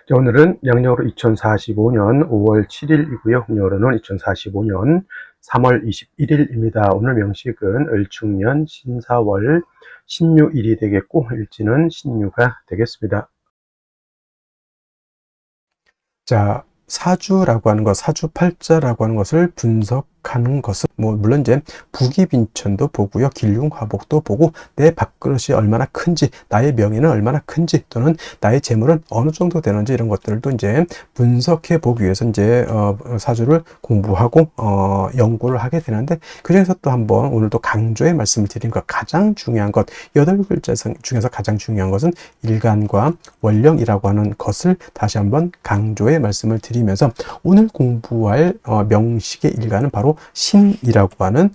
자, 오늘은 양력으로 2045년 5월 7일이고요. 음력으로는 2045년 3월 21일입니다. 오늘 명식은 을충년 신사월 신유일이 되겠고, 일지는 신유가 되겠습니다. 자, 사주라고 하는 것, 사주팔자라고 하는 것을 분석하는 것은 물론 이제 부기빈천도 보고요, 길흉화복도 보고, 내 밥그릇이 얼마나 큰지, 나의 명예는 얼마나 큰지, 또는 나의 재물은 어느 정도 되는지, 이런 것들도 이제 분석해 보기 위해서 이제 사주를 공부하고 연구를 하게 되는데, 그 중에서 또 한번 오늘도 강조의 말씀을 드린 것, 가장 중요한 것, 8글자 중에서 가장 중요한 것은 일간과 원령이라고 하는 것을 다시 한번 강조의 말씀을 드리면서, 오늘 공부할 명식의 일간은 바로 신이라고 하는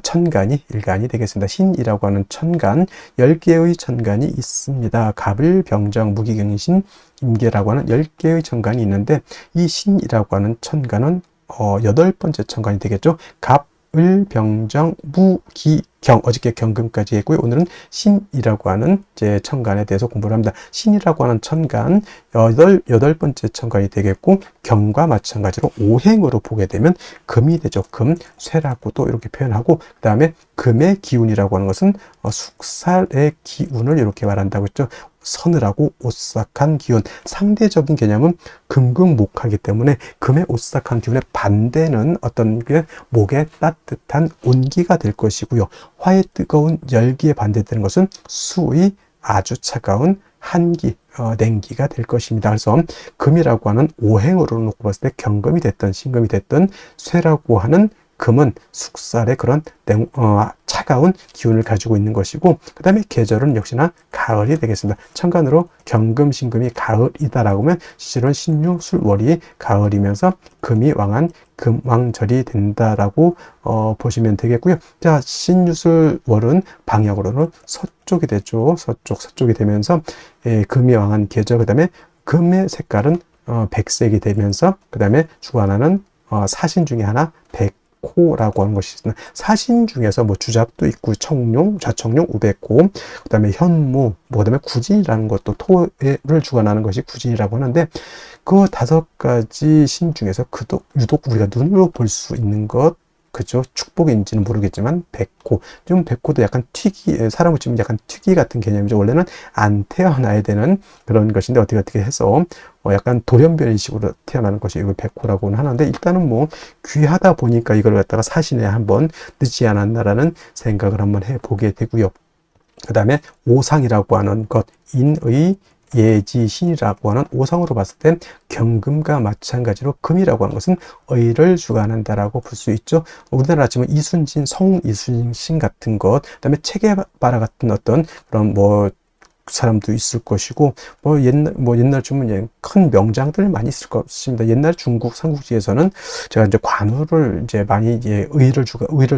천간이 일간이 되겠습니다. 신이라고 하는 천간, 10개의 천간이 있습니다. 갑을, 병정, 무기경신, 임계라고 하는 10개의 천간이 있는데, 이 신이라고 하는 천간은 8번째 천간이 되겠죠. 갑, 을, 병정, 무, 기, 경, 어저께 경금까지 했고요. 오늘은 신이라고 하는 이제 천간에 대해서 공부를 합니다. 신이라고 하는 천간, 여덟 번째 천간이 되겠고, 경과 마찬가지로 오행으로 보게 되면 금이 되죠. 금, 쇠라고도 이렇게 표현하고, 그 다음에 금의 기운이라고 하는 것은 숙살의 기운을 이렇게 말한다고 했죠. 서늘하고 오싹한 기운, 상대적인 개념은 금극목하기 때문에 금의 오싹한 기운의 반대는 어떤 게 목의 따뜻한 온기가 될 것이고요. 화의 뜨거운 열기에 반대되는 것은 수의 아주 차가운 한기, 냉기가 될 것입니다. 그래서 금이라고 하는 오행으로 놓고 봤을 때 경금이 됐든 신금이 됐든 쇠라고 하는 금은 숙살의 그런 차가운 기운을 가지고 있는 것이고, 그 다음에 계절은 역시나 가을이 되겠습니다. 천간으로 경금, 신금이 가을이다라고 하면 실은 신유, 술, 월이 가을이면서 금이 왕한 금왕절이 된다라고 보시면 되겠고요. 자, 신유, 술, 월은 방향으로는 서쪽이 되죠. 서쪽이 되면서 금이 왕한 계절, 그 다음에 금의 색깔은 백색이 되면서, 그 다음에 주관하는 사신 중에 하나 백호라고 하는 것이 있습니다. 사신 중에서 주작도 있고, 청룡, 좌청룡, 우백호, 그 다음에 현무, 그 다음에 구진이라는 것도 토를 주관하는 것이 구진이라고 하는데, 그 5가지 신 중에서 유독 우리가 눈으로 볼 수 있는 것, 그죠? 축복인지는 모르겠지만 백호, 좀 백호도 약간 사람을 치면 약간 특이 같은 개념이죠. 원래는 안 태어나야 되는 그런 것인데 어떻게 해서 약간 돌연변이식으로 태어나는 것이 이걸 백호라고는 하는데, 일단은 귀하다 보니까 이걸 갖다가 사신에 한번 늦지 않았나라는 생각을 한번 해보게 되고요. 그 다음에 오상이라고 하는 것, 인의 예지신이라고 하는 오상으로 봤을 때 경금과 마찬가지로 금이라고 하는 것은 의를 주관한다라고 볼 수 있죠. 우리나라 치면 이순신, 성웅 이순신 같은 것, 그다음에 체게바라 같은 어떤 그런 사람도 있을 것이고, 옛날 주면 큰 명장들 많이 있을 것입니다. 옛날 중국 삼국지에서는 제가 이제 관우를 이제 많이 의를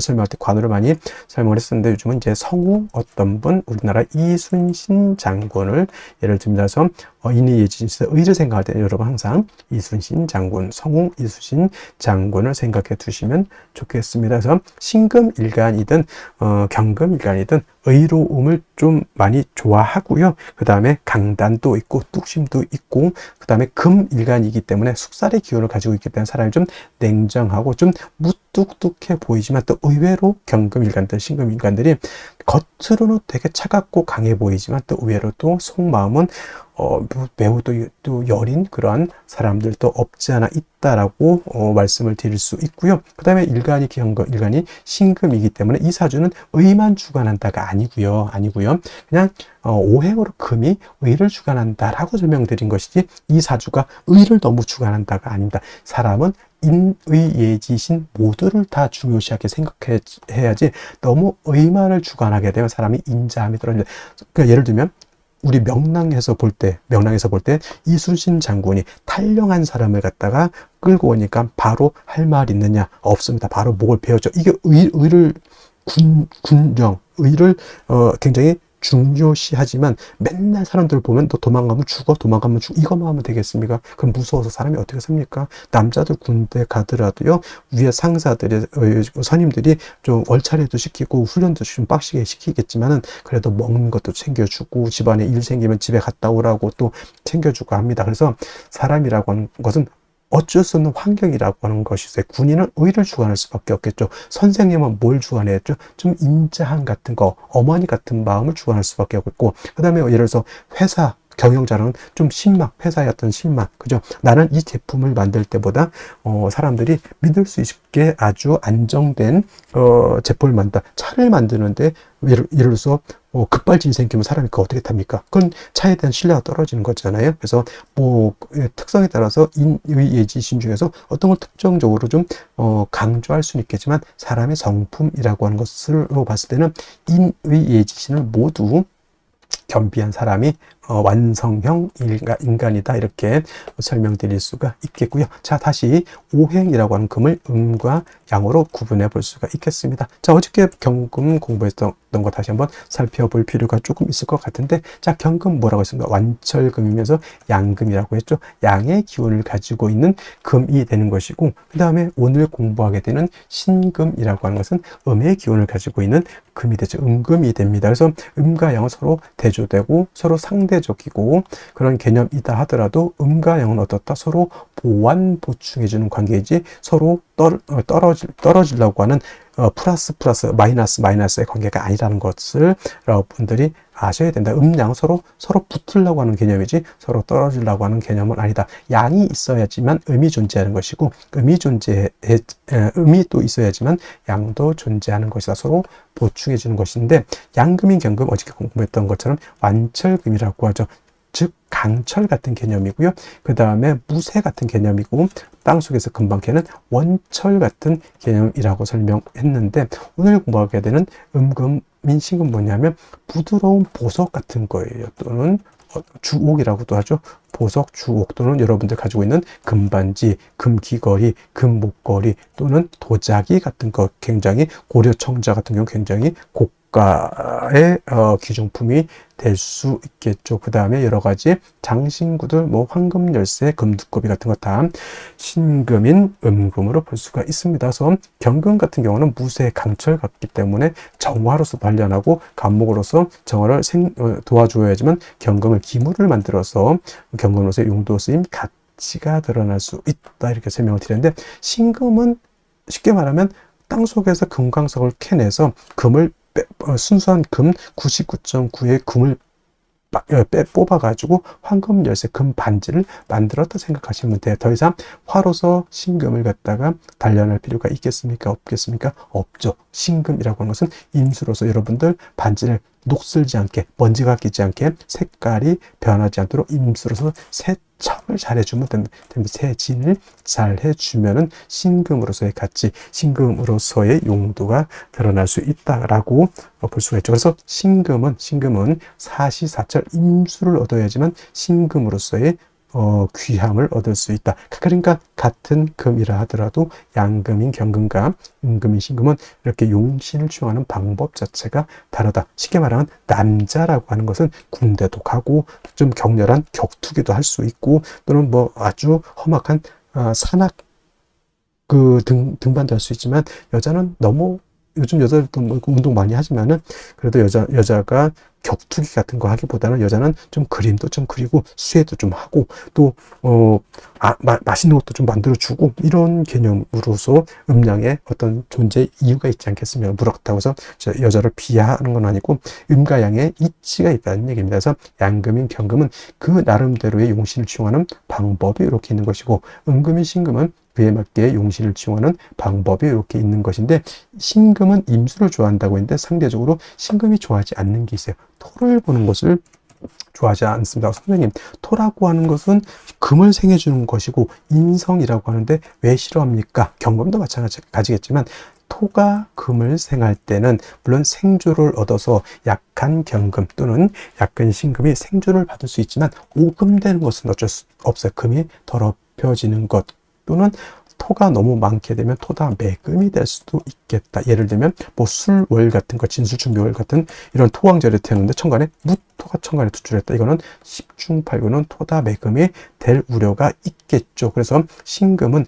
설명할 때 관우를 많이 설명을 했었는데, 요즘은 이제 성우 어떤 분, 우리나라 이순신 장군을 예를 들면서 인의예지신에서 의를 생각할 때 여러분 항상 이순신 장군, 성우 이순신 장군을 생각해 두시면 좋겠습니다. 그래서 신금일간이든 경금일간이든 의로움을 좀 많이 좋아하고요. 그 다음에 강단도 있고 뚝심도 있고, 그 다음에 금일간이기 때문에 숙살의 기운을 가지고 있기 때문에 사람이 좀 냉정하고 좀 무뚝뚝해 보이지만, 또 의외로 경금일간들, 신금일간들이 겉으로는 되게 차갑고 강해 보이지만 또 의외로 또 속마음은 매우 또 여린 그러한 사람들도 없지 않아 있다라고 말씀을 드릴 수 있고요. 그 다음에 일간이 신금이기 때문에 이 사주는 의만 주관한다가 아니고요. 그냥 오행으로 금이 의를 주관한다라고 설명드린 것이지, 이 사주가 의를 너무 주관한다가 아닙니다. 사람은 인의예지신 모두를 다 중요시하게 생각해야지, 너무 의만을 주관하게 되면 사람이 인자함이 떨어집니다. 그러니까 예를 들면 우리 명랑에서 볼 때 이순신 장군이 탈영한 사람을 갖다가 끌고 오니까 바로 할 말 있느냐? 없습니다. 바로 목을 베었죠. 이게 의를 굉장히 중요시하지만 맨날 사람들 보면 너 도망가면 죽어, 도망가면 죽어, 이것만 하면 되겠습니까? 그럼 무서워서 사람이 어떻게 삽니까? 남자들 군대 가더라도요, 위에 상사들이, 선임들이 좀 월차례도 시키고 훈련도 좀 빡시게 시키겠지만은 그래도 먹는 것도 챙겨주고 집안에 일 생기면 집에 갔다 오라고 또 챙겨주고 합니다. 그래서 사람이라고 하는 것은 어쩔 수 없는 환경이라고 하는 것이 있어요. 군인은 의를 주관할 수밖에 없겠죠. 선생님은 뭘 주관했죠? 좀 인자함 같은 거, 어머니 같은 마음을 주관할 수밖에 없고, 그 다음에 예를 들어서 회사 경영자는 좀 신망, 회사의 어떤 신망, 그죠? 나는 이 제품을 만들 때보다 사람들이 믿을 수 있게 아주 안정된 제품을 만든다. 차를 만드는데 예를 들어서 급발진이 생기면 사람이 그거 어떻게 탑니까? 그건 차에 대한 신뢰가 떨어지는 거잖아요. 그래서 뭐 특성에 따라서 인의예지신 중에서 어떤 걸 특정적으로 좀 강조할 수는 있겠지만 사람의 성품이라고 하는 것으로 봤을 때는 인의예지신을 모두 겸비한 사람이 완성형 인간이다, 이렇게 설명드릴 수가 있겠고요. 자, 다시 오행이라고 하는 금을 음과 양으로 구분해 볼 수가 있겠습니다. 자, 어저께 경금 공부했던 거 다시 한번 살펴볼 필요가 조금 있을 것 같은데, 자, 경금 뭐라고 했습니까? 완철금이면서 양금이라고 했죠. 양의 기운을 가지고 있는 금이 되는 것이고, 그 다음에 오늘 공부하게 되는 신금이라고 하는 것은 음의 기운을 가지고 있는 금이 되죠. 음금이 됩니다. 그래서 음과 양은 서로 대조되고 서로 상대적이고 그런 개념이다 하더라도 음과 양은 어떻다? 서로 보완 보충해주는 관계이지 서로 떨어지려고 하는 플러스 마이너스의 관계가 아니라는 것을 여러분들이 아셔야 된다. 양은 서로 붙으려고 하는 개념이지 서로 떨어지려고 하는 개념은 아니다. 양이 있어야지만 음이 존재하는 것이고 음이 또 있어야지만 양도 존재하는 것이다. 서로 보충해 주는 것인데, 양금인 경금 어저께 공부했던 것처럼 완철금이라고 하죠. 즉 강철 같은 개념이고요. 그 다음에 무쇠 같은 개념이고, 땅속에서 금방 캐는 원철 같은 개념이라고 설명했는데, 오늘 공부하게 되는 음금인 신금 뭐냐면 부드러운 보석 같은 거예요. 또는 주옥이라고도 하죠. 보석, 주옥, 또는 여러분들 가지고 있는 금반지, 금귀걸이, 금목걸이, 또는 도자기 같은 거, 굉장히 고려청자 같은 경우 굉장히 고가의 귀중품이 될 수 있겠죠. 그 다음에 여러 가지 장신구들, 뭐 황금 열쇠, 금두꺼비 같은 거 다 신금인 음금으로 볼 수가 있습니다. 그래서 경금 같은 경우는 무쇠 강철 같기 때문에 정화로서 단련하고 간목으로서 정화를 도와줘야지만 경금을 기물을 만들어서 경금으로서의 용도 쓰임 가치가 드러날 수 있다, 이렇게 설명을 드렸는데, 신금은 쉽게 말하면 땅속에서 금광석을 캐내서 금을 순수한 금 99.9의 금을 뽑아가지고 황금 열쇠 금 반지를 만들었다 생각하시면 돼요. 더 이상 화로서 신금을 갖다가 단련할 필요가 있겠습니까? 없겠습니까? 없죠. 신금이라고 하는 것은 임수로서 여러분들 반지를 녹슬지 않게, 먼지가 끼지 않게, 색깔이 변하지 않도록 임수로서 세척을 잘 해주면 됩니다. 세진을 잘 해주면은 신금으로서의 가치, 신금으로서의 용도가 드러날 수 있다라고 볼 수가 있죠. 그래서 신금은 사시사철 임수를 얻어야지만 신금으로서의 귀함을 얻을 수 있다. 그러니까 같은 금이라 하더라도 양금인 경금과 음금인 신금은 이렇게 용신을 취용하는 방법 자체가 다르다. 쉽게 말하면 남자라고 하는 것은 군대도 가고 좀 격렬한 격투기도 할 수 있고, 또는 뭐 아주 험악한 산악 등반도 할 수 있지만, 여자는 너무, 요즘 여자들도 뭐 운동 많이 하지만은 그래도 여자가 격투기 같은 거 하기보다는 여자는 좀 그림도 좀 그리고 수혜도 좀 하고 또 맛있는 것도 좀 만들어 주고, 이런 개념으로서 음양의 어떤 존재 이유가 있지 않겠습니까? 그렇다고 해서 여자를 비하하는 건 아니고 음과 양의 이치가 있다는 얘기입니다. 그래서 양금인 경금은 그 나름대로의 용신을 취용하는 방법이 이렇게 있는 것이고, 음금인 신금은 그에 맞게 용신을 취용하는 방법이 이렇게 있는 것인데, 신금은 임수를 좋아한다고 했는데 상대적으로 신금이 좋아하지 않는 게 있어요. 토를 보는 것을 좋아하지 않습니다. 선생님, 토라고 하는 것은 금을 생해주는 것이고 인성이라고 하는데 왜 싫어합니까? 경금도 마찬가지겠지만 토가 금을 생할 때는 물론 생조를 얻어서 약한 경금 또는 약한 신금이 생조를 받을 수 있지만 오금되는 것은 어쩔 수 없어요. 금이 더럽혀지는 것, 또는 토가 너무 많게 되면 토다 매금이 될 수도 있겠다. 예를 들면 뭐 술월 같은 거, 진술충묘월 같은 이런 토왕절에 태우는데 천간에 무토가 천간에 투출했다. 이거는 10중8구는 토다 매금이 될 우려가 있겠죠. 그래서 신금은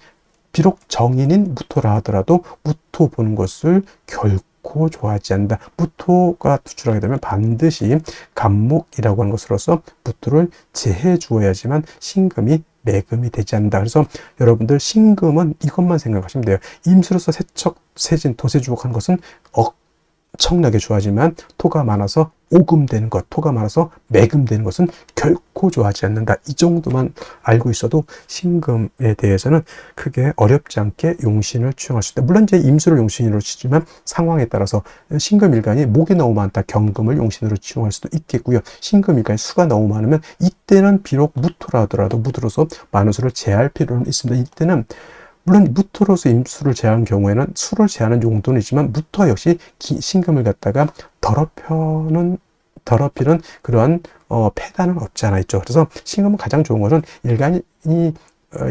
비록 정인인 무토라 하더라도 무토 보는 것을 결코 좋아하지 않는다. 무토가 투출하게 되면 반드시 간목이라고 하는 것으로서 무토를 제해 주어야지만 신금이 매금이 되지 않는다. 그래서 여러분들 신금은 이것만 생각하시면 돼요. 임수로서 세척, 세진, 도세주목하는 것은 엄청나게 좋아하지만 토가 많아서 오금되는 것, 토가 많아서 매금되는 것은 결코 좋아하지 않는다. 이 정도만 알고 있어도 신금에 대해서는 크게 어렵지 않게 용신을 취용할 수 있다. 물론 이제 임수를 용신으로 치지만 상황에 따라서 신금일간이 목이 너무 많다. 경금을 용신으로 취용할 수도 있겠고요. 신금일간이 수가 너무 많으면 이때는 비록 무토라 하더라도 무토로서 많은 수를 제할 필요는 있습니다. 이때는 물론 무토로서 임수를 제하는 경우에는 수를 제하는 용도는 있지만 무토 역시 신금을 갖다가 더럽히는 그러한 폐단은 없지 않아 있죠. 그래서 신금은 가장 좋은 것은 일간이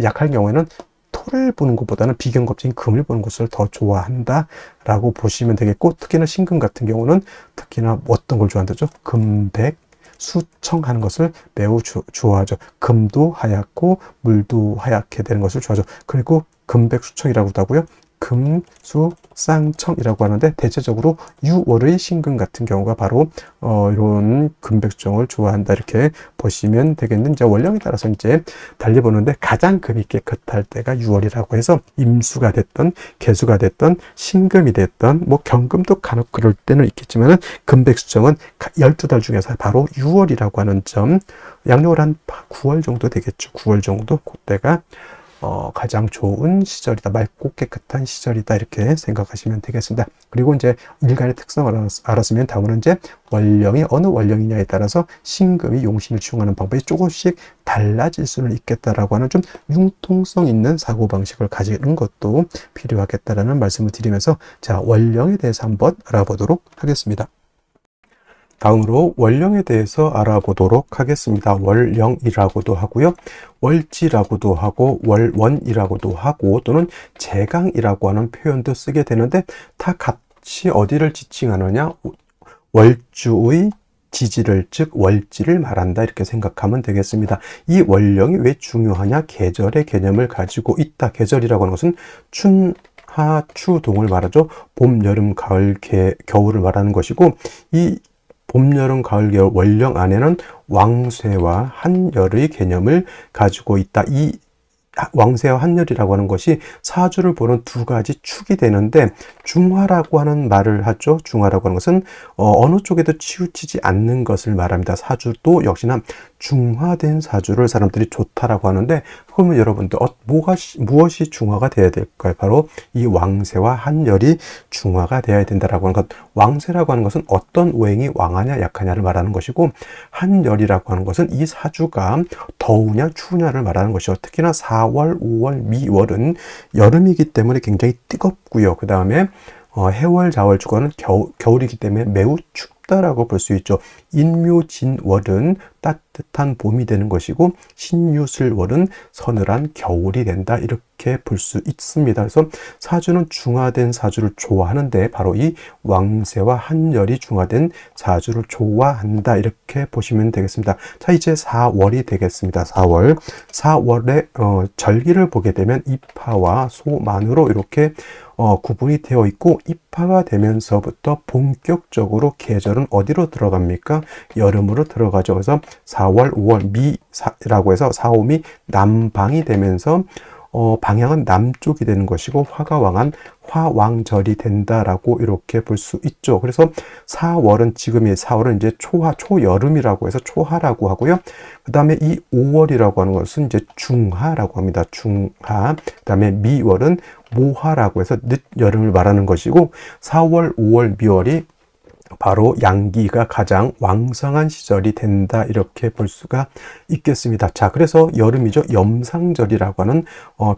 약할 경우에는 토를 보는 것보다는 비견겁적인 금을 보는 것을 더 좋아한다라고 보시면 되겠고, 특히나 신금 같은 경우는 특히나 어떤 걸 좋아한다죠? 금백 수청하는 것을 매우 좋아하죠. 금도 하얗고 물도 하얗게 되는 것을 좋아하죠. 그리고 금백수청이라고도 하고요. 금수쌍청이라고 하는데 대체적으로 유월의 신금 같은 경우가 바로 이런 금백수청을 좋아한다 이렇게 보시면 되겠는데, 이제 원령에 따라서 이제 달리 보는데 가장 금이 깨끗할 때가 유월이라고 해서 임수가 됐던 개수가 됐던 신금이 됐던 뭐 경금도 간혹 그럴 때는 있겠지만은 금백수청은 12달 중에서 바로 유월이라고 하는 점, 양력을 한 9월 정도 되겠죠. 9월 정도 그때가 가장 좋은 시절이다. 맑고 깨끗한 시절이다. 이렇게 생각하시면 되겠습니다. 그리고 이제 일간의 특성을 알았으면 다음은 이제 원령이 어느 원령이냐에 따라서 신금이 용신을 취용하는 방법이 조금씩 달라질 수는 있겠다라고 하는 좀 융통성 있는 사고방식을 가지는 것도 필요하겠다라는 말씀을 드리면서 자, 원령에 대해서 한번 알아보도록 하겠습니다. 다음으로 원령에 대해서 알아보도록 하겠습니다. 월령이라고도 하고요. 월지라고도 하고 월원이라고도 하고 또는 제강이라고 하는 표현도 쓰게 되는데 다 같이 어디를 지칭하느냐? 월주의 지지를 즉 월지를 말한다 이렇게 생각하면 되겠습니다. 이 월령이 왜 중요하냐? 계절의 개념을 가지고 있다. 계절이라고 하는 것은 춘하추동을 말하죠. 봄, 여름, 가을, 겨울을 말하는 것이고 이 봄, 여름, 가을, 겨울 월령 안에는 왕쇠와 한열의 개념을 가지고 있다. 이 왕쇠와 한열이라고 하는 것이 사주를 보는 두 가지 축이 되는데 중화라고 하는 말을 하죠. 중화라고 하는 것은 어느 쪽에도 치우치지 않는 것을 말합니다. 사주도 역시나 중화된 사주를 사람들이 좋다라고 하는데 그러면 여러분들 무엇이 중화가 되어야 될까요? 바로 이 왕쇠와 한열이 중화가 되어야 된다라고 하는 것. 왕쇠라고 하는 것은 어떤 오행이 왕하냐 약하냐를 말하는 것이고 한열이라고 하는 것은 이 사주가 더우냐 추우냐를 말하는 것이죠. 특히나 4월, 5월, 미월은 여름이기 때문에 굉장히 뜨겁고요. 그 다음에 해월, 자월, 주간은 겨울이기 때문에 매우 춥다라고 볼 수 있죠. 인묘진월은 따뜻한 봄이 되는 것이고 신유술월은 서늘한 겨울이 된다 이렇게 볼 수 있습니다. 그래서 사주는 중화된 사주를 좋아하는데 바로 이 왕쇠와 한열이 중화된 사주를 좋아한다 이렇게 보시면 되겠습니다. 자, 이제 4월이 되겠습니다. 4월의 절기를 보게 되면 입하와 소만으로 이렇게 구분이 되어 있고 입하가 되면서부터 본격적으로 계절은 어디로 들어갑니까? 여름으로 들어가죠. 그래서 4월, 5월 미라고 해서 4, 5미 남방이 되면서 방향은 남쪽이 되는 것이고 화가 왕한 화왕절이 된다라고 이렇게 볼 수 있죠. 그래서 4월은 지금의 4월은 이제 초여름이라고 해서 초하라고 하고요. 그 다음에 이 5월이라고 하는 것은 이제 중하라고 합니다. 중하. 그 다음에 미월은 모하라고 해서 늦여름을 말하는 것이고 4월, 5월, 미월이 바로 양기가 가장 왕성한 시절이 된다 이렇게 볼 수가 있겠습니다. 자, 그래서 여름이죠. 염상절이라고 하는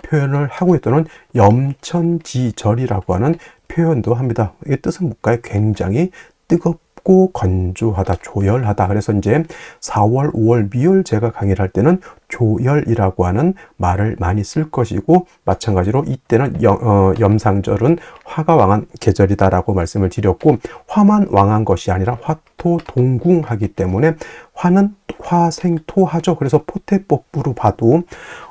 표현을 하고 있더는 염천지절이라고 하는 표현도 합니다. 이게 뜻은 뭘까요? 굉장히 뜨겁고 춥고 건조하다, 조열하다. 그래서 이제 4월, 5월 미열 제가 강의를 할 때는 조열이라고 하는 말을 많이 쓸 것이고, 마찬가지로 이때는 염상절은 화가 왕한 계절이다라고 말씀을 드렸고, 화만 왕한 것이 아니라 화토동궁하기 때문에 화는 화생토하죠. 그래서 포태법부로 봐도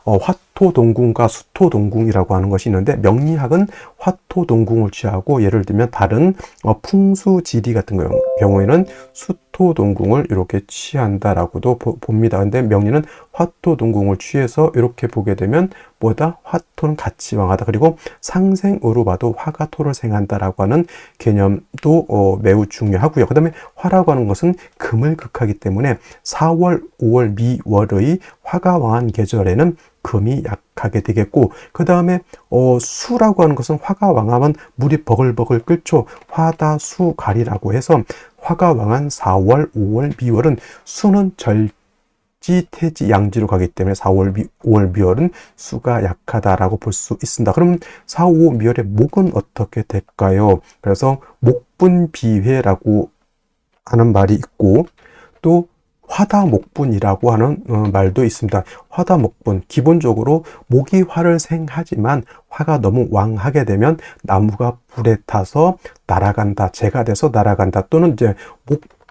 화토동궁과 수토동궁이라고 하는 것이 있는데, 명리학은 화토동궁을 취하고, 예를 들면 다른 풍수지리 같은 경우에는 수토동궁을 이렇게 취한다라고도 봅니다. 근데 명리는 화토동궁을 취해서 이렇게 보게 되면 뭐다? 화토는 같이 왕하다. 그리고 상생으로 봐도 화가 토를 생한다라고 하는 개념도 매우 중요하고요. 그 다음에 화라고 하는 것은 금을 극하기 때문에 4월, 5월, 미월의 화가 왕한 계절에는 금이 약하게 되겠고, 그 다음에 수라고 하는 것은 화가 왕하면 물이 버글버글 끓죠. 화다수갈이라고 해서 화가 왕한 4월, 5월, 미월은 수는 절지, 태지, 양지로 가기 때문에 4월, 5월, 미월은 수가 약하다라고 볼 수 있습니다. 그럼 4, 5, 미월의 목은 어떻게 될까요? 그래서 목분비회라고 하는 말이 있고, 또 화다목분이라고 하는 말도 있습니다. 화다목분, 기본적으로 목이 화를 생하지만 화가 너무 왕하게 되면 나무가 불에 타서 날아간다, 재가 돼서 날아간다, 또는 이제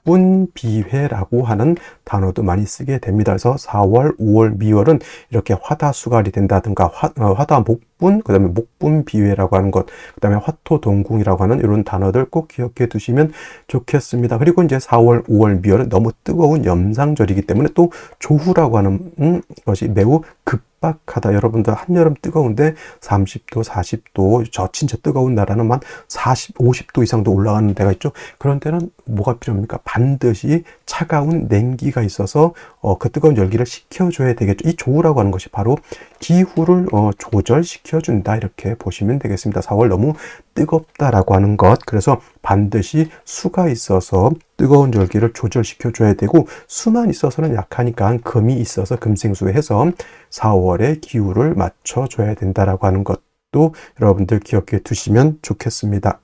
목분비회라고 하는 단어도 많이 쓰게 됩니다. 그래서 4월, 5월, 미월은 이렇게 화다수갈이 된다든가 화다목분, 그 다음에 목분비회라고 하는 것, 그 다음에 화토동궁이라고 하는 이런 단어들 꼭 기억해 두시면 좋겠습니다. 그리고 이제 4월, 5월, 미월은 너무 뜨거운 염상절이기 때문에 또 조후라고 하는 것이 매우 급박하다. 여러분들 한여름 뜨거운데 30도, 40도, 저 진짜 뜨거운 나라는 만 40, 50도 이상도 올라가는 데가 있죠. 그런 데는 뭐가 필요합니까? 반드시 차가운 냉기가 있어서 그 뜨거운 열기를 식혀줘야 되겠죠. 이 조우라고 하는 것이 바로 기후를 조절시켜준다, 이렇게 보시면 되겠습니다. 4월 너무 뜨겁다라고 하는 것, 그래서 반드시 수가 있어서 뜨거운 열기를 조절시켜줘야 되고, 수만 있어서는 약하니까 금이 있어서 금생수해서 4월의 기후를 맞춰줘야 된다라고 하는 것도 여러분들 기억해 두시면 좋겠습니다.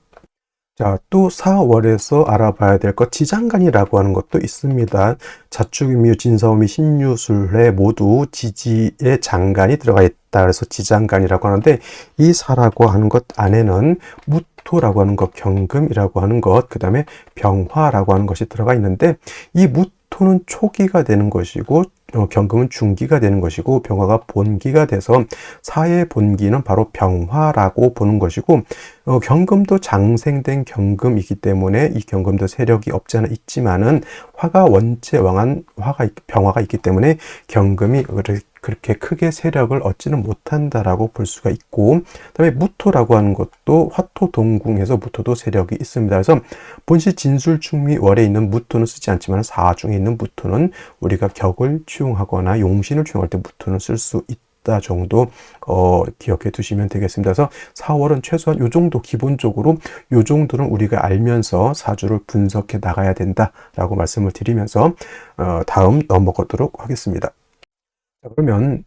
자, 또 4월에서 알아봐야 될 것, 지장간이라고 하는 것도 있습니다. 자축인묘, 진사오미, 신유술래 모두 지지의 장간이 들어가 있다. 그래서 지장간이라고 하는데, 이 사라고 하는 것 안에는 무토라고 하는 것, 경금이라고 하는 것, 그 다음에 병화라고 하는 것이 들어가 있는데, 이 무토는 초기가 되는 것이고, 경금은 중기가 되는 것이고, 병화가 본기가 돼서 사의 본기는 바로 병화라고 보는 것이고, 경금도 장생된 경금이기 때문에 이 경금도 세력이 없지 않아 있지만은 화가 원체 왕한 병화가 있기 때문에 경금이 그렇게 크게 세력을 얻지는 못한다라고 볼 수가 있고, 그다음에 무토라고 하는 것도 화토동궁에서 무토도 세력이 있습니다. 그래서 본시 진술충미월에 있는 무토는 쓰지 않지만 사중에 있는 무토는 우리가 격을 취용하거나 용신을 취용할 때 무토는 쓸 수 있다 정도 기억해 두시면 되겠습니다. 그래서 4월은 최소한 요 정도, 기본적으로 요 정도는 우리가 알면서 사주를 분석해 나가야 된다라고 말씀을 드리면서 다음 넘어가도록 하겠습니다. 자, 그러면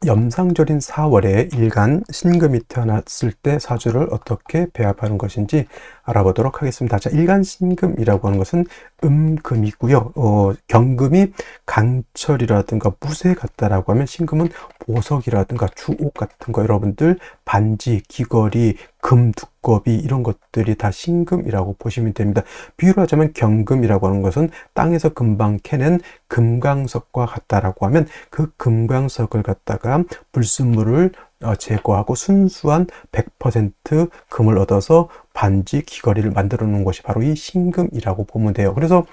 염상절인 4월에 일간 신금이 태어났을 때 사주를 어떻게 배합하는 것인지 알아보도록 하겠습니다. 자, 일간 신금이라고 하는 것은 금이고요. 경금이 강철이라든가 무쇠 같다라고 하면 신금은 보석이라든가 주옥 같은 거, 여러분들 반지, 귀걸이, 금 두꺼비 이런 것들이 다 신금이라고 보시면 됩니다. 비유를 하자면 경금이라고 하는 것은 땅에서 금방 캐낸 금강석과 같다라고 하면 그 금강석을 갖다가 불순물을 제거하고 순수한 100% 금을 얻어서 반지, 귀걸이를 만들어 놓은 것이 바로 이 신금이라고 보면 돼요. 그래서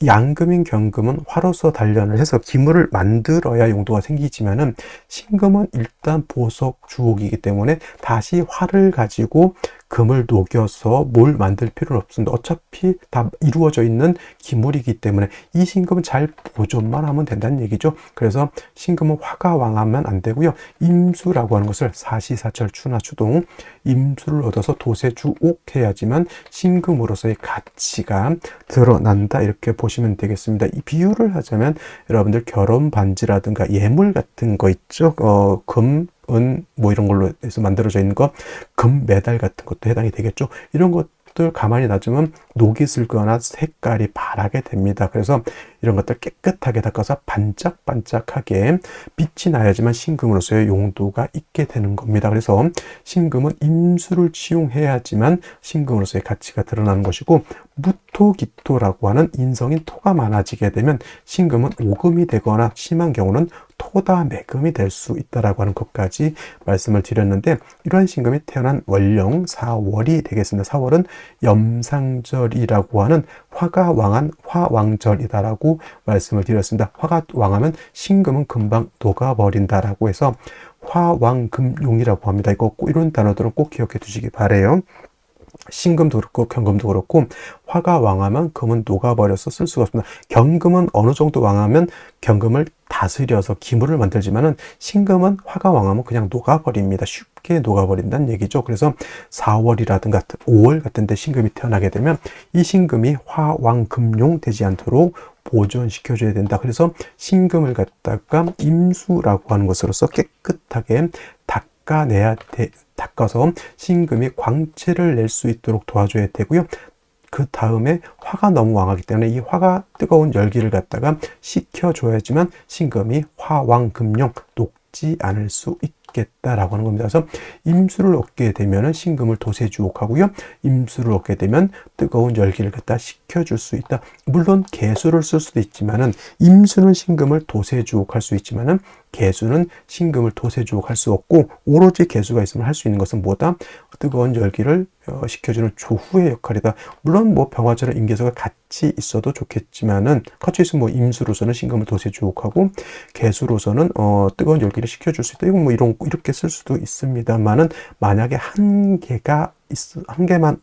양금인 경금은 화로서 단련을 해서 기물을 만들어야 용도가 생기지만은 신금은 일단 보석 주옥이기 때문에 다시 화를 가지고 금을 녹여서 뭘 만들 필요는 없습니다. 어차피 다 이루어져 있는 기물이기 때문에 이 신금은 잘 보존만 하면 된다는 얘기죠. 그래서 신금은 화가 왕하면 안 되고요. 임수라고 하는 것을 사시사철 추나추동 임수를 얻어서 도세주옥해야지만 신금으로서의 가치가 드러난다, 이렇게 보시면 되겠습니다. 이 비유를 하자면 여러분들 결혼 반지라든가 예물 같은 거 있죠. 금, 은, 뭐 이런 걸로 해서 만들어져 있는 거, 금 메달 같은 것도 해당이 되겠죠. 이런 것 또 가만히 놔두면 녹이 슬거나 색깔이 바라게 됩니다. 그래서 이런 것들 깨끗하게 닦아서 반짝반짝하게 빛이 나야지만 신금으로서의 용도가 있게 되는 겁니다. 그래서 신금은 임수를 치용해야지만 신금으로서의 가치가 드러나는 것이고, 무토기토라고 하는 인성인 토가 많아지게 되면 신금은 오금이 되거나 심한 경우는 토다매금이 될 수 있다라고 하는 것까지 말씀을 드렸는데, 이러한 신금이 태어난 월령 4월이 되겠습니다. 4월은 염상절이라고 하는 화가 왕한 화왕절이다라고 말씀을 드렸습니다. 화가 왕하면 신금은 금방 녹아버린다라고 해서 화왕금용이라고 합니다. 이거 이런 단어들은 꼭 기억해 두시기 바래요. 신금도 그렇고 경금도 그렇고 화가 왕하면 금은 녹아버려서 쓸 수가 없습니다. 경금은 어느 정도 왕하면 경금을 다스려서 기물을 만들지만은 신금은 화가 왕하면 그냥 녹아버립니다. 쉽게 녹아버린다는 얘기죠. 그래서 4월이라든가 5월 같은 데 신금이 태어나게 되면 이 신금이 화왕금용 되지 않도록 보존시켜줘야 된다. 그래서 신금을 갖다가 임수라고 하는 것으로서 깨끗하게 닦아서 신금이 광채를 낼 수 있도록 도와줘야 되고요. 그 다음에 화가 너무 왕하기 때문에 이 화가 뜨거운 열기를 갖다가 식혀줘야지만 신금이 화왕금용 녹지 않을 수 있겠다라고 하는 겁니다. 그래서 임수를 얻게 되면 신금을 도세주옥하고요. 임수를 얻게 되면 뜨거운 열기를 갖다 식혀줄 수 있다. 물론 개수를 쓸 수도 있지만은 임수는 신금을 도세주옥할 수 있지만은 개수는 신금을 도세주옥할 수 없고, 오로지 개수가 있으면 할 수 있는 것은 뭐다? 뜨거운 열기를 식혀주는 조후의 역할이다. 물론 뭐 병화처럼 임계수가 같이 있어도 좋겠지만은, 같이 있으면 뭐 임수로서는 신금을 도세주옥하고 개수로서는 뜨거운 열기를 식혀줄 수 있다. 이건 뭐 이렇게 쓸 수도 있습니다만은, 만약에 한 개만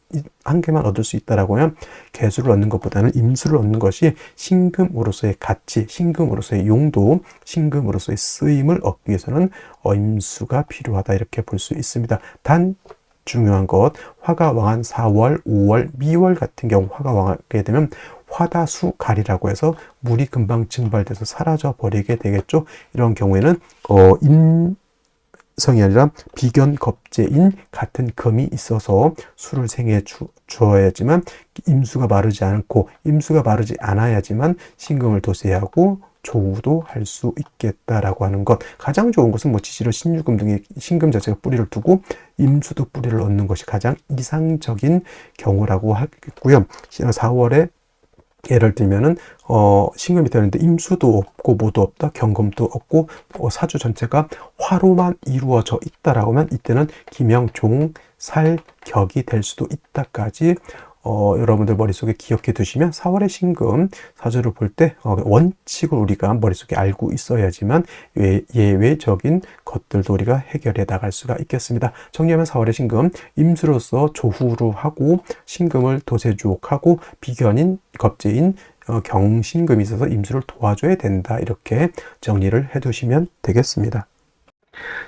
얻을 수 있다라고 하면 개수를 얻는 것보다는 임수를 얻는 것이 신금으로서의 가치, 신금으로서의 용도, 신금으로서의 쓰임을 얻기 위해서는 임수가 필요하다, 이렇게 볼 수 있습니다. 단 중요한 것, 화가 왕한 4월, 5월, 미월 같은 경우 화가 왕하게 되면 화다수갈이라고 해서 물이 금방 증발돼서 사라져 버리게 되겠죠. 이런 경우에는 성이 아니라 비견겁제인 같은 금이 있어서 수를 생해 주어야지만 임수가 마르지 않고, 임수가 마르지 않아야지만 신금을 도세하고 조우도 할 수 있겠다라고 하는 것. 가장 좋은 것은 뭐 지지로 신유금 등의 신금 자체가 뿌리를 두고 임수도 뿌리를 얻는 것이 가장 이상적인 경우라고 하겠고요. 4월에 예를 들면은 신금이 되는데 임수도 없고 뭐도 없다, 경금도 없고 사주 전체가 화로만 이루어져 있다라고 하면 이때는 기명, 살, 격이 될 수도 있다까지 여러분들 머릿속에 기억해 두시면 4월의 신금 사주를 볼 때 원칙을 우리가 머릿속에 알고 있어야지만 예외적인 것들도 우리가 해결해 나갈 수가 있겠습니다. 정리하면 4월의 신금, 임수로서 조후로 하고 신금을 도세주옥하고 비견인 겁제인 경신금이 있어서 임수를 도와줘야 된다, 이렇게 정리를 해 두시면 되겠습니다.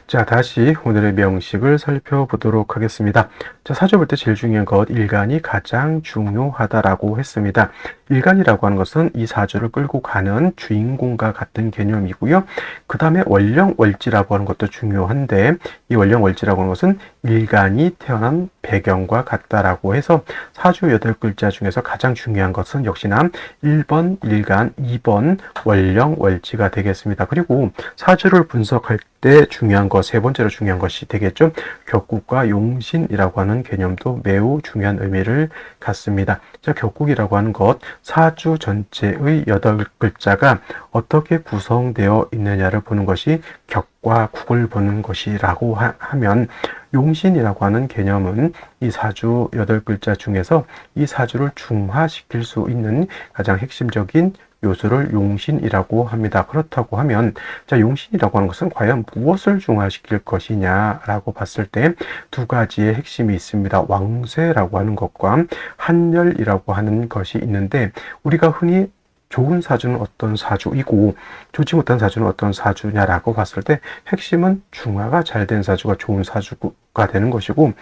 자, 다시 오늘의 명식을 살펴보도록 하겠습니다. 자, 사주 볼 때 제일 중요한 것, 일간이 가장 중요하다라고 했습니다. 일간이라고 하는 것은 이 사주를 끌고 가는 주인공과 같은 개념이고요. 그 다음에 월령, 월지라고 하는 것도 중요한데, 이 월령, 월지라고 하는 것은 일간이 태어난 배경과 같다라고 해서 사주 8글자 중에서 가장 중요한 것은 역시나 1번 일간, 2번 월령, 월지가 되겠습니다. 그리고 사주를 분석할 때 중요한 것, 세 번째로 중요한 것이 되겠죠. 격국과 용신이라고 하는 개념도 매우 중요한 의미를 갖습니다. 자, 격국이라고 하는 것, 사주 전체의 8글자가 어떻게 구성되어 있느냐를 보는 것이 격과 국을 보는 것이라고 하면, 용신이라고 하는 개념은 이 사주 8글자 중에서 이 사주를 중화시킬 수 있는 가장 핵심적인 요소를 용신이라고 합니다. 그렇다고 하면, 자, 용신이라고 하는 것은 과연 무엇을 중화시킬 것이냐라고 봤을 때 두 가지의 핵심이 있습니다. 왕쇠라고 하는 것과 한열이라고 하는 것이 있는데, 우리가 흔히 좋은 사주는 어떤 사주이고 좋지 못한 사주는 어떤 사주냐라고 봤을 때 핵심은 중화가 잘 된 사주가 좋은 사주가 되는 것이고,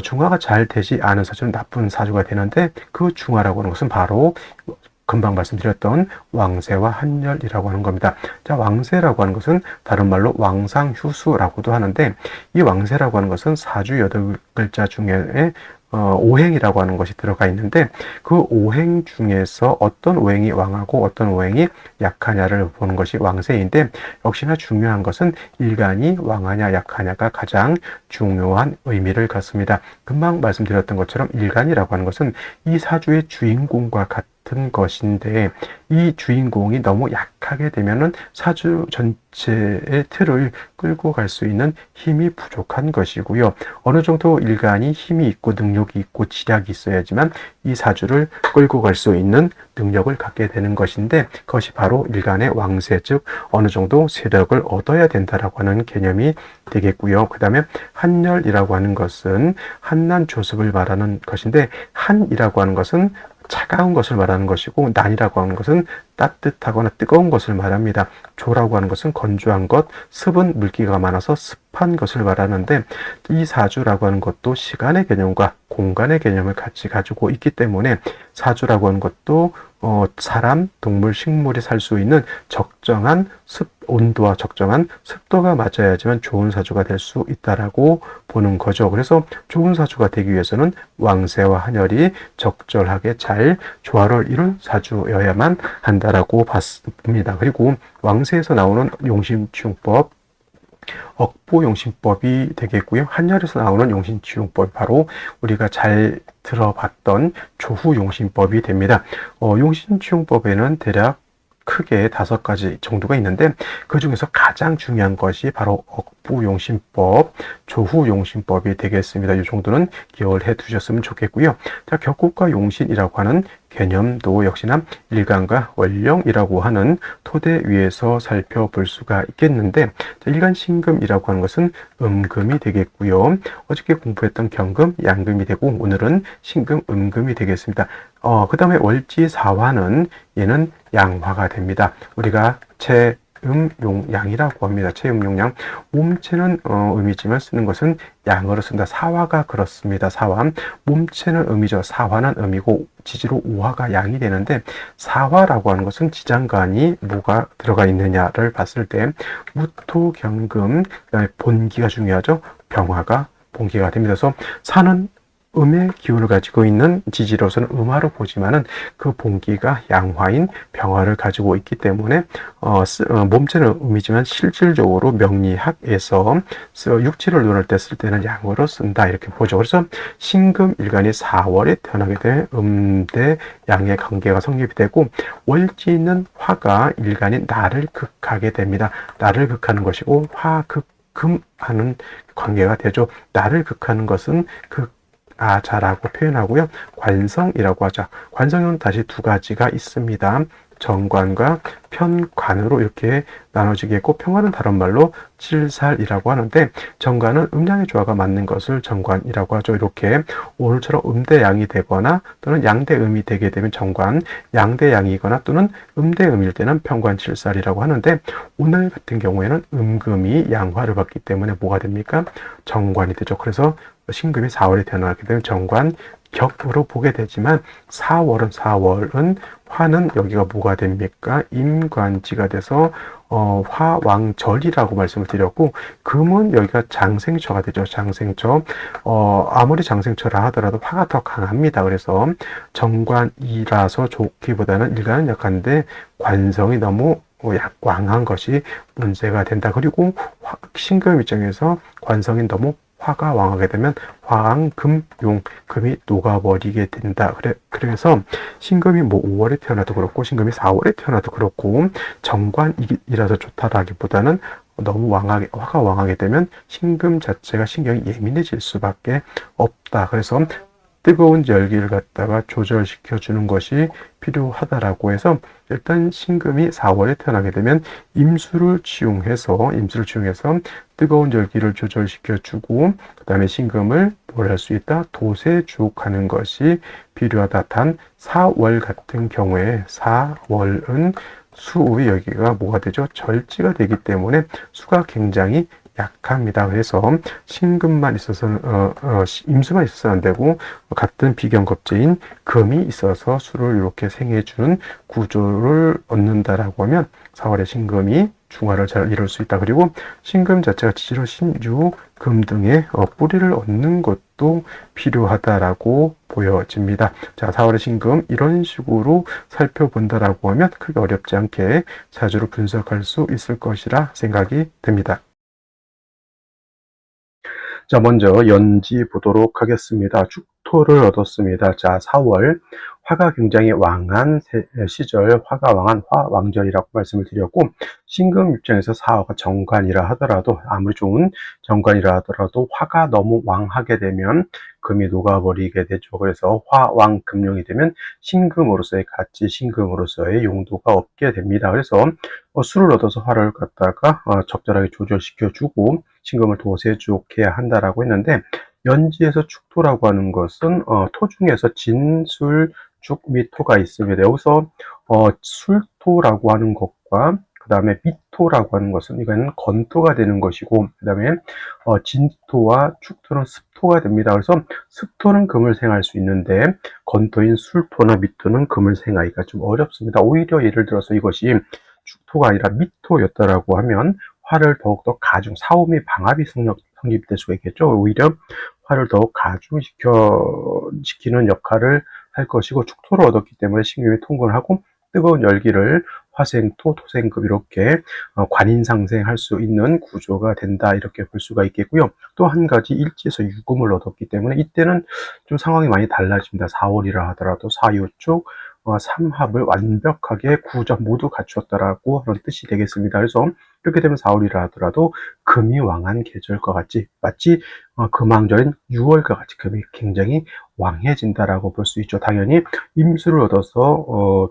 중화가 잘 되지 않은 사주는 나쁜 사주가 되는데, 그 중화라고 하는 것은 바로 금방 말씀드렸던 왕세와 한열이라고 하는 겁니다. 자, 왕세라고 하는 것은 다른 말로 왕상휴수라고도 하는데, 이 왕세라고 하는 것은 사주 8글자 중에 오행이라고 하는 것이 들어가 있는데, 그 오행 중에서 어떤 오행이 왕하고 어떤 오행이 약하냐를 보는 것이 왕세인데, 역시나 중요한 것은 일간이 왕하냐 약하냐가 가장 중요한 의미를 갖습니다. 금방 말씀드렸던 것처럼 일간이라고 하는 것은 이 사주의 주인공과 같은 것인데, 이 주인공이 너무 약하게 되면은 사주 전체의 틀을 끌고 갈 수 있는 힘이 부족한 것이고요. 어느 정도 일간이 힘이 있고 능력이 있고 지략이 있어야지만 이 사주를 끌고 갈 수 있는 능력을 갖게 되는 것인데, 그것이 바로 일간의 왕세, 즉 어느 정도 세력을 얻어야 된다라고 하는 개념이 되겠고요. 그 다음에 한열이라고 하는 것은 한난 조습을 말하는 것인데, 한이라고 하는 것은 차가운 것을 말하는 것이고, 난이라고 하는 것은 따뜻하거나 뜨거운 것을 말합니다. 조라고 하는 것은 건조한 것, 습은 물기가 많아서 습한 것을 말하는데, 이 사주라고 하는 것도 시간의 개념과 공간의 개념을 같이 가지고 있기 때문에 사주라고 하는 것도 사람, 동물, 식물이 살 수 있는 적정한 온도와 적정한 습도가 맞아야지만 좋은 사주가 될 수 있다라고 보는 거죠. 그래서 좋은 사주가 되기 위해서는 왕세와 한열이 적절하게 잘 조화를 이룬 사주여야만 한다라고 봤습니다. 그리고 왕세에서 나오는 용심치용법, 억보용심법이 되겠고요. 한열에서 나오는 용심치용법이 바로 우리가 잘 들어봤던 조후용심법이 됩니다. 용심치용법에는 대략 크게 5가지 정도가 있는데, 그 중에서 가장 중요한 것이 바로 억부용심법, 조후용심법이 되겠습니다. 이 정도는 기억을 해 두셨으면 좋겠고요. 자, 격국과 용신이라고 하는 개념도 역시나 일간과 원령이라고 하는 토대 위에서 살펴볼 수가 있겠는데, 일간신금이라고 하는 것은 음금이 되겠고요. 어저께 공부했던 경금, 양금이 되고, 오늘은 신금, 음금이 되겠습니다. 그 다음에 월지사화는 얘는 양화가 됩니다. 우리가 체음용양이라고 합니다. 체음용양. 몸체는 음이지만 쓰는 것은 양으로 쓴다. 사화가 그렇습니다. 사화. 몸체는 음이죠. 사화는 음이고 지지로 오화가 양이 되는데, 사화라고 하는 것은 지장간이 뭐가 들어가 있느냐를 봤을 때 무토경금, 그다음에 본기가 중요하죠. 병화가 본기가 됩니다. 그래서 사는 음의 기운을 가지고 있는 지지로서는 음화로 보지만은 그 본기가 양화인 병화를 가지고 있기 때문에 몸체는 음이지만 실질적으로 명리학에서 육지를 논할 때 쓸 때는 양으로 쓴다 이렇게 보죠. 그래서 신금 일간이 4월에 태어나게 되면 음대 양의 관계가 성립이 되고, 월지는 화가 일간이 나를 극하게 됩니다. 나를 극하는 것이고 화극금하는 관계가 되죠. 나를 극하는 것은 자라고 표현하고요. 관성이라고 하죠. 관성은 다시 2가지가 있습니다. 정관과 편관으로 이렇게 나눠지겠고, 평관은 다른 말로 칠살이라고 하는데, 정관은 음양의 조화가 맞는 것을 정관이라고 하죠. 이렇게 오늘처럼 음대양이 되거나 또는 양대음이 되게 되면 정관, 양대양이거나 또는 음대음일 때는 평관칠살이라고 하는데, 오늘 같은 경우에는 음금이 양화를 받기 때문에 뭐가 됩니까? 정관이 되죠. 그래서 신금이 4월에 태어나게 되면 정관 격으로 보게 되지만, 4월은 화는 여기가 뭐가 됩니까? 임관지가 돼서 화왕절이라고 말씀을 드렸고, 금은 여기가 장생처가 되죠. 장생처. 아무리 장생처라 하더라도 화가 더 강합니다. 그래서 정관이라서 좋기보다는 일간은 약한데 관성이 너무 왕한 것이 문제가 된다. 그리고 신금 입장에서 관성이 너무 화가 왕하게 되면 화왕금용, 금이 녹아버리게 된다. 그래서 신금이 5월에 태어나도 그렇고 신금이 4월에 태어나도 그렇고 정관이라서 좋다라기보다는 너무 화가 왕하게 되면 신금 자체가 신경이 예민해질 수밖에 없다. 그래서 뜨거운 열기를 갖다가 조절시켜 주는 것이 필요하다라고 해서, 일단 신금이 4월에 태어나게 되면 임수를 치용해서 뜨거운 열기를 조절시켜 주고, 그 다음에 신금을 뭘 할 수 있다? 도세주옥하는 것이 필요하다. 단 4월 같은 경우에 4월은 수의 여기가 뭐가 되죠? 절지가 되기 때문에 수가 굉장히 약합니다. 그래서 신금만 임수만 있어서는 안 되고 같은 비경겁제인 금이 있어서 수를 이렇게 생해주는 구조를 얻는다라고 하면 4월에 신금이 중화를 잘 이룰 수 있다. 그리고 신금 자체가 지지로 신유, 금 등의 뿌리를 얻는 것도 필요하다라고 보여집니다. 자, 4월의 신금 이런 식으로 살펴본다라고 하면 크게 어렵지 않게 사주를 분석할 수 있을 것이라 생각이 듭니다. 자, 먼저 연지 보도록 하겠습니다. 축토를 얻었습니다. 자, 4월 화가 굉장히 왕한 시절, 화가 왕한 화왕절이라고 말씀을 드렸고, 신금 입장에서 4화가 정관이라 하더라도, 아무리 좋은 정관이라 하더라도 화가 너무 왕하게 되면 금이 녹아버리게 되죠. 그래서 화왕금용이 되면 신금으로서의 가치, 신금으로서의 용도가 없게 됩니다. 그래서 수를 얻어서 화를 갖다가 적절하게 조절시켜주고 신금을 도세 좋게 한다라고 했는데, 연지에서 축토라고 하는 것은 토 중에서 진, 술, 죽, 미, 토가 있습니다. 여기서 술토라고 하는 것과 그 다음에 미토라고 하는 것은 이거는 건토가 되는 것이고, 그 다음에 진토와 축토는 습토가 됩니다. 그래서 습토는 금을 생할 수 있는데 건토인 술토나 미토는 금을 생하기가 좀 어렵습니다. 오히려 예를 들어서 이것이 축토가 아니라 미토였다라고 하면 화를 더욱더 가중, 사오미 방합이 성립될 수가 있겠죠. 오히려 화를 더욱 가중시키는 역할을 할 것이고, 축토를 얻었기 때문에 신금이 통근을 하고 뜨거운 열기를 화생토, 토생금 이렇게 관인상생할 수 있는 구조가 된다, 이렇게 볼 수가 있겠고요. 또 한 가지 일지에서 유금을 얻었기 때문에 이때는 좀 상황이 많이 달라집니다. 4월이라 하더라도 사유축, 삼합을 완벽하게 구적 모두 갖추었다라고 하는 뜻이 되겠습니다. 그래서 이렇게 되면 4월이라 하더라도 금이 왕한 계절과 같이 마치 금왕절인 6월과 같이 금이 굉장히 왕해진다라고 볼 수 있죠. 당연히 임수를 얻어서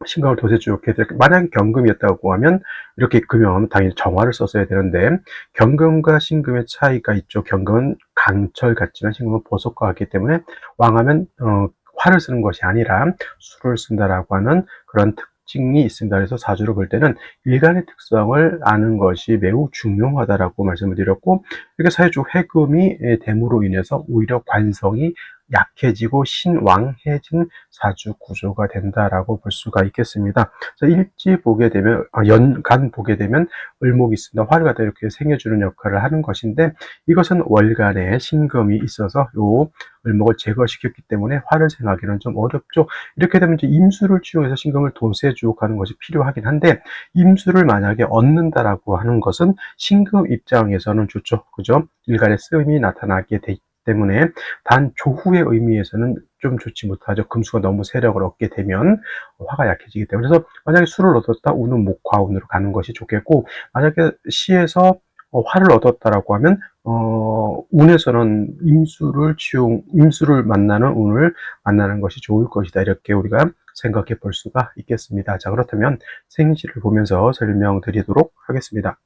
신금을 도세 좋게 될, 만약에 경금이었다고 하면 이렇게 금용하면 당연히 정화를 썼어야 되는데, 경금과 신금의 차이가 있죠. 경금은 강철 같지만 신금은 보석과 같기 때문에 왕하면 화를 쓰는 것이 아니라 수를 쓴다라고 하는 그런 특징이 있습니다. 그래서 사주를 볼 때는 일간의 특성을 아는 것이 매우 중요하다라고 말씀을 드렸고, 이렇게 사회적 해금이 됨으로 인해서 오히려 관성이 약해지고 신왕해진 사주 구조가 된다라고 볼 수가 있겠습니다. 자, 일지 보게 되면, 연간 보게 되면 을목이 있습니다. 화를 갖다 이렇게 생겨주는 역할을 하는 것인데, 이것은 월간에 신금이 있어서 요 을목을 제거시켰기 때문에 화를 생하기는 좀 어렵죠. 이렇게 되면 이제 임수를 취용해서 신금을 도세주옥하는 것이 필요하긴 한데, 임수를 만약에 얻는다라고 하는 것은 신금 입장에서는 좋죠. 그죠? 일간의 쓰임이 나타나게 되기 때문에 단 조후의 의미에서는 좀 좋지 못하죠. 금수가 너무 세력을 얻게 되면 화가 약해지기 때문에. 그래서 만약에 수를 얻었다, 운은 목화운으로 가는 것이 좋겠고, 만약에 시에서 화를 얻었다라고 하면 운에서는 임수를 만나는 운을 만나는 것이 좋을 것이다, 이렇게 우리가 생각해 볼 수가 있겠습니다. 자, 그렇다면 생시를 보면서 설명드리도록 하겠습니다.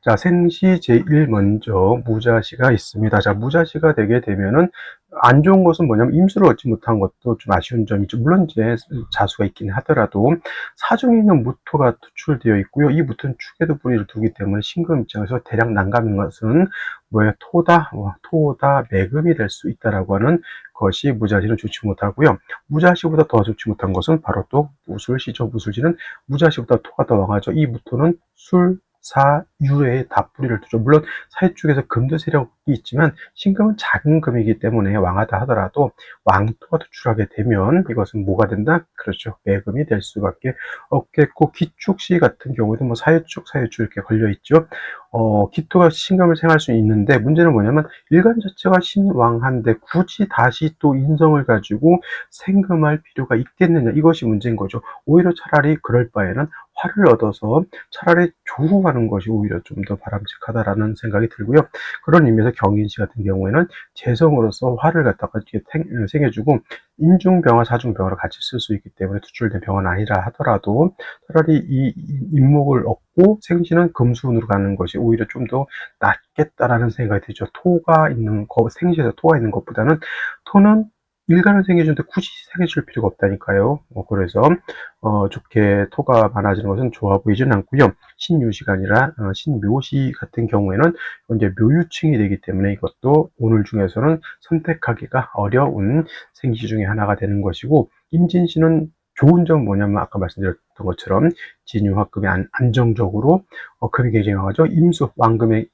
자, 생시 제1 먼저 무자시가 있습니다. 자, 무자시가 되게 되면은 안 좋은 것은 뭐냐면 임수를 얻지 못한 것도 좀 아쉬운 점이죠. 물론 이제 자수가 있긴 하더라도 사중에 있는 무토가 투출되어 있고요. 이 무토는 축에도 뿌리를 두기 때문에 신금 입장에서 대략 난감인 것은 뭐예요? 토다 매금이 될 수 있다라고 하는 것이 무자시는 좋지 못하고요. 무자시보다 더 좋지 못한 것은 바로 또 무술시죠. 무술시는 무자시보다 토가 더 왕하죠. 이 무토는 사유에 다 뿌리를 두죠. 물론 사유 쪽에서 금도 세력이 있지만 신금은 작은 금이기 때문에 왕하다 하더라도 왕토가 투출하게 되면 이것은 뭐가 된다? 그렇죠. 매금이 될 수밖에 없겠고, 기축시 같은 경우에도 뭐 사유축 이렇게 걸려 있죠. 기토가 신금을 생할 수 있는데, 문제는 뭐냐면 일간 자체가 신왕한데 굳이 다시 또 인성을 가지고 생금할 필요가 있겠느냐, 이것이 문제인 거죠. 오히려 차라리 그럴 바에는 화를 얻어서 차라리 조후하는 것이 오히려 좀 더 바람직하다라는 생각이 들고요. 그런 의미에서 경인시 같은 경우에는 재성으로서 화를 갖다가 이렇게 생겨주고 인중병화, 사중병화를 같이 쓸 수 있기 때문에 투출된 병은 아니라 하더라도 차라리 이 인목을 얻고 생시는 금수운으로 가는 것이 오히려 좀 더 낫겠다라는 생각이 들죠. 생시에서 토가 있는 것보다는 토는 일간을 생겨주는데 굳이 생겨줄 필요가 없다니까요. 그래서 좋게 토가 많아지는 것은 좋아 보이지는 않고요. 신유시가 아니라 신묘시 같은 경우에는 이제 묘유층이 되기 때문에 이것도 오늘 중에서는 선택하기가 어려운 생시 중에 하나가 되는 것이고, 임진시는 좋은 점 뭐냐면 아까 말씀드렸던 것처럼 진유화금이 안정적으로 금이 굉장히 강하죠. 임수 왕금의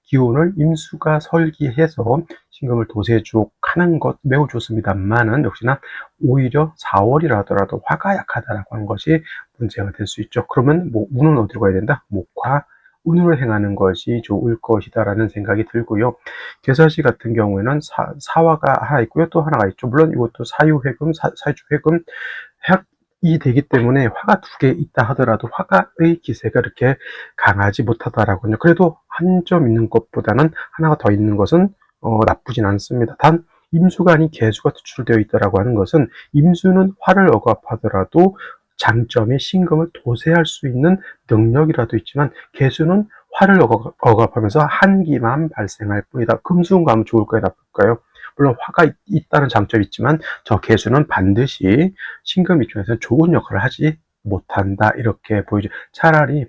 기운을 임수가 설기해서 신금을 도세족하는 것 매우 좋습니다만은 역시나 오히려 4월이라 하더라도 화가 약하다라고 하는 것이 문제가 될 수 있죠. 그러면 뭐 운은 어디로 가야 된다? 목화 운으로 행하는 것이 좋을 것이다라는 생각이 들고요. 계사시 같은 경우에는 사화가 하나 있고요. 또 하나가 있죠. 물론 이것도 사유회금, 사주회금 이 되기 때문에 화가 두 개 있다 하더라도 화가의 기세가 이렇게 강하지 못하다라고요. 그래도 한 점 있는 것보다는 하나가 더 있는 것은 나쁘진 않습니다. 단 임수가 아닌 개수가 투출되어 있다라고 하는 것은 임수는 화를 억압하더라도 장점이 신금을 도세할 수 있는 능력이라도 있지만 개수는 화를 억압하면서 한기만 발생할 뿐이다. 금수운가 하면 좋을까요? 나쁠까요? 물론 화가 있다는 장점이 있지만 저 개수는 반드시 신금 입장에서는 좋은 역할을 하지 못한다. 이렇게 보이죠. 차라리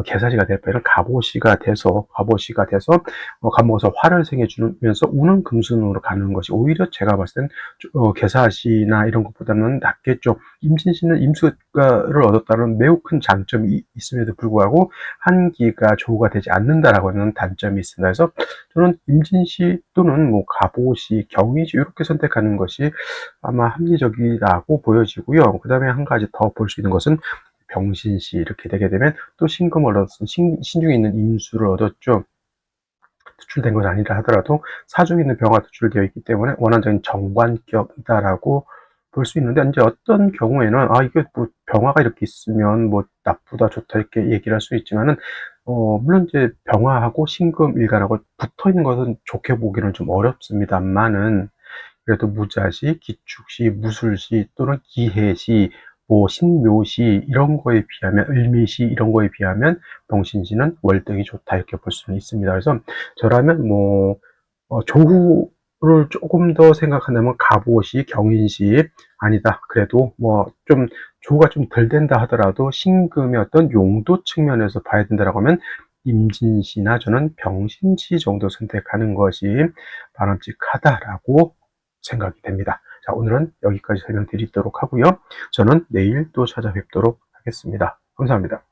개사시가 될 바에는 갑오시가 돼서 갑목에서 화를 생겨주면서 우는 금순으로 가는 것이 오히려 제가 봤을 땐 개사시나 이런 것보다는 낫겠죠. 임진시는 임수를 얻었다는 매우 큰 장점이 있음에도 불구하고 한기가 조우가 되지 않는다라고 하는 단점이 있습니다. 그래서 저는 임진시 또는 뭐 갑오시, 경희시 이렇게 선택하는 것이 아마 합리적이라고 보여지고요. 그 다음에 한 가지 더 볼 수 있는 것은 병신시 이렇게 되게 되면 또 신금을 얻었어. 신중에 있는 임수를 얻었죠. 투출된 것이 아니라 하더라도 사중에 있는 병화가 투출되어 있기 때문에 원한적인 정관격이다라고 볼 수 있는데, 이제 어떤 경우에는 이게 뭐 병화가 이렇게 있으면 뭐 나쁘다 좋다 이렇게 얘기를 할 수 있지만은 물론 이제 병화하고 신금 일간하고 붙어 있는 것은 좋게 보기는 좀 어렵습니다만은 그래도 무자시, 기축시, 무술시 또는 기해시, 뭐 신묘시 이런 거에 비하면 을미시 이런 거에 비하면 병신시는 월등히 좋다 이렇게 볼 수는 있습니다. 그래서 저라면 뭐 조후를 조금 더 생각한다면 갑오시, 경인시 아니다. 그래도 뭐 좀 조후가 좀 덜 된다 하더라도 신금의 어떤 용도 측면에서 봐야 된다라고 하면 임진시나 저는 병신시 정도 선택하는 것이 바람직하다라고 생각이 됩니다. 자, 오늘은 여기까지 설명드리도록 하고요. 저는 내일 또 찾아뵙도록 하겠습니다. 감사합니다.